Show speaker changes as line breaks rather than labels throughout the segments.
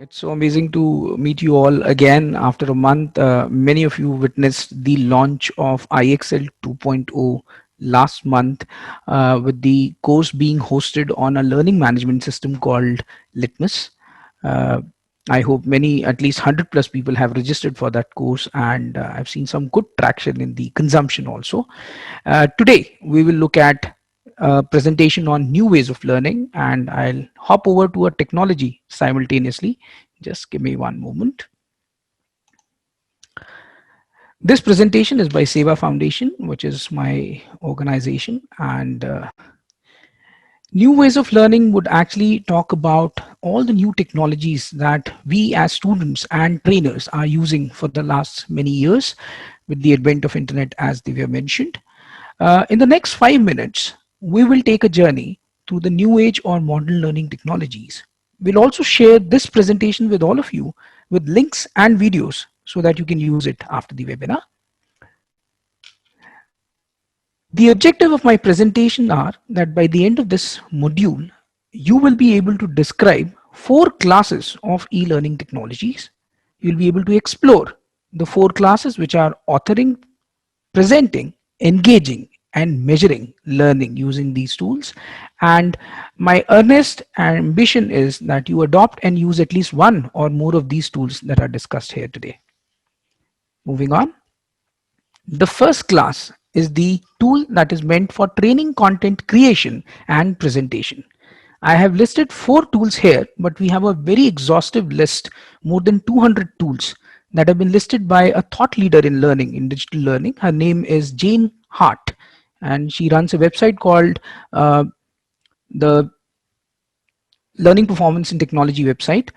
It's so amazing to meet you all again after a month. Many of you witnessed the launch of IXL 2.0 last month, with the course being hosted on a learning management system called Litmus. Uh, I hope many, at least 100 plus people have registered for that course, and I've seen some good traction in the consumption also. Today, we will look at a presentation on new ways of learning, and I'll hop over to a technology simultaneously. Just give me one moment. This presentation is by Seva Foundation, which is my organization, and new ways of learning would actually talk about all the new technologies that we as students and trainers are using for the last many years with the advent of internet, as they were mentioned. In the next 5 minutes, we will take a journey through the new age or modern learning technologies. We'll also share this presentation with all of you with links and videos so that you can use it after the webinar. The objective of my presentation are that by the end of this module, you will be able to describe 4 classes of e-learning technologies. You'll be able to explore the 4 classes, which are authoring, presenting, engaging, and measuring learning using these tools. And my earnest ambition is that you adopt and use at least one or more of these tools that are discussed here today. Moving on. The first class is the tool that is meant for training content creation and presentation. I have listed 4 tools here, but we have a very exhaustive list, more than 200 tools that have been listed by a thought leader in learning, in digital learning. Her name is Jane Hart, and she runs a website called the Learning Performance and Technology website.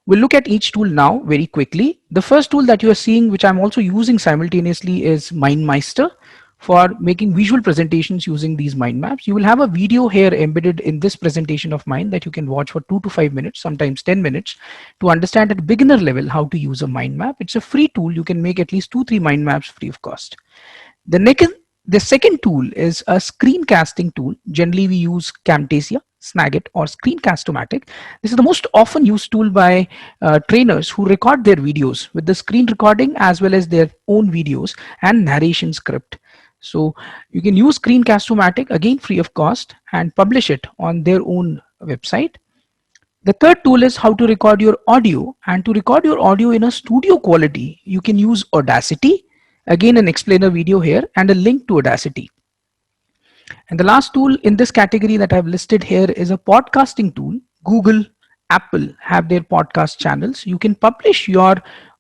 We'll look at each tool now very quickly. The first tool that you are seeing, which I'm also using simultaneously, is MindMeister for making visual presentations using these mind maps. You will have a video here embedded in this presentation of mine that you can watch for 2 to 5 minutes, sometimes 10 minutes, to understand at beginner level how to use a mind map. It's a free tool. You can make at least 2-3 mind maps free of cost. The second tool is a screencasting tool. Generally, we use Camtasia, Snagit, or Screencast-O-Matic. This is the most often used tool by trainers who record their videos with the screen recording as well as their own videos and narration script. So you can use Screencast-O-Matic, again free of cost, and publish it on their own website. The third tool is how to record your audio, and to record your audio in a studio quality, you can use Audacity. Again, an explainer video here and a link to Audacity. And the last tool in this category that I've listed here is a podcasting tool. Google, Apple have their podcast channels. You can publish your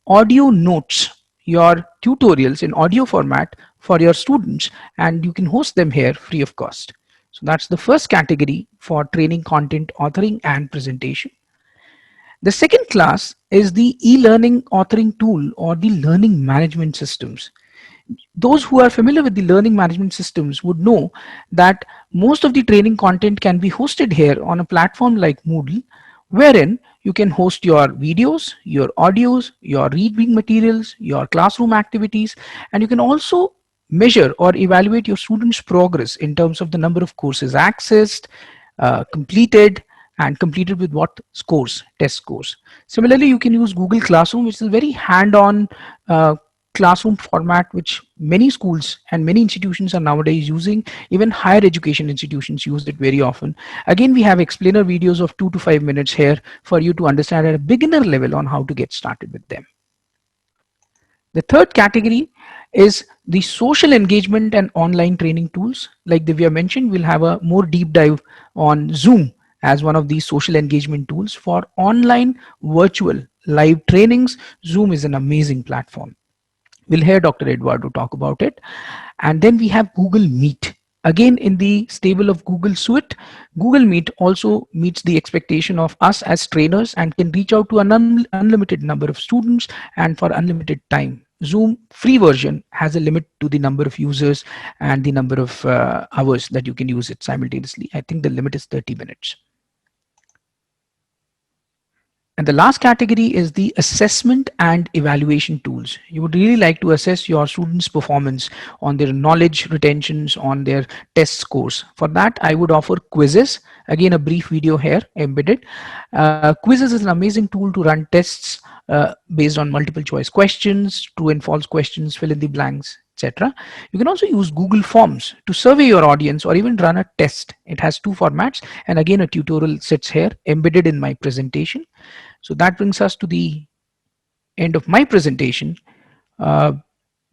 audio notes, your tutorials in audio format for your students, and you can host them here free of cost. So that's the first category for training content, authoring, and presentation. The second class is the e-learning authoring tool or the learning management systems. Those who are familiar with the learning management systems would know that most of the training content can be hosted here on a platform like Moodle, wherein you can host your videos, your audios, your reading materials, your classroom activities, and you can also measure or evaluate your students' progress in terms of the number of courses accessed, completed, and completed with what scores, test scores. Similarly, you can use Google Classroom, which is a very hand-on classroom format which many schools and many institutions are nowadays using. Even higher education institutions use it very often. Again, we have explainer videos of 2 to 5 minutes here for you to understand at a beginner level on how to get started with them. The third category is the social engagement and online training tools. Like Divya mentioned, we'll have a more deep dive on Zoom as one of these social engagement tools for online virtual live trainings. Zoom is an amazing platform. We'll hear Dr. Eduardo talk about it. And then we have Google Meet. Again, in the stable of Google Suite, Google Meet also meets the expectation of us as trainers and can reach out to an unlimited number of students and for unlimited time. Zoom free version has a limit to the number of users and the number of hours that you can use it simultaneously. I think the limit is 30 minutes. And the last category is the assessment and evaluation tools. You would really like to assess your students' performance on their knowledge retentions, on their test scores. For that, I would offer quizzes. Again, a brief video here embedded. Quizzes is an amazing tool to run tests based on multiple choice questions, true and false questions, fill in the blanks, etc. You can also use Google Forms to survey your audience or even run a test. It has two formats, and again a tutorial sits here embedded in my presentation. So that brings us to the end of my presentation. Uh,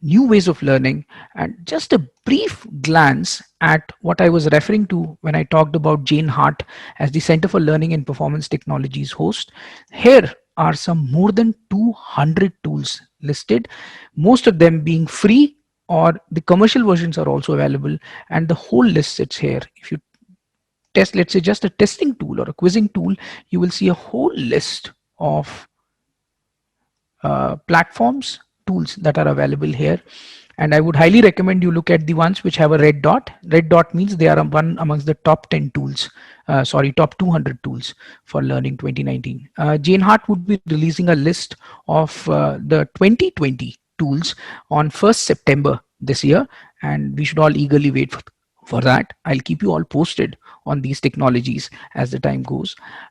New ways of learning, and just a brief glance at what I was referring to when I talked about Jane Hart as the Center for Learning and Performance Technologies host. Here are some more than 200 tools listed, most of them being free, or the commercial versions are also available, and the whole list sits here. If you test, let's say, just a testing tool or a quizzing tool, you will see a whole list of platforms, tools that are available here. And I would highly recommend you look at the ones which have a red dot. Red dot means they are one amongst the top 10 tools, top 200 tools for learning 2019. Jane Hart would be releasing a list of the 2020 tools on 1st September this year, and we should all eagerly wait for that. I'll keep you all posted on these technologies as the time goes.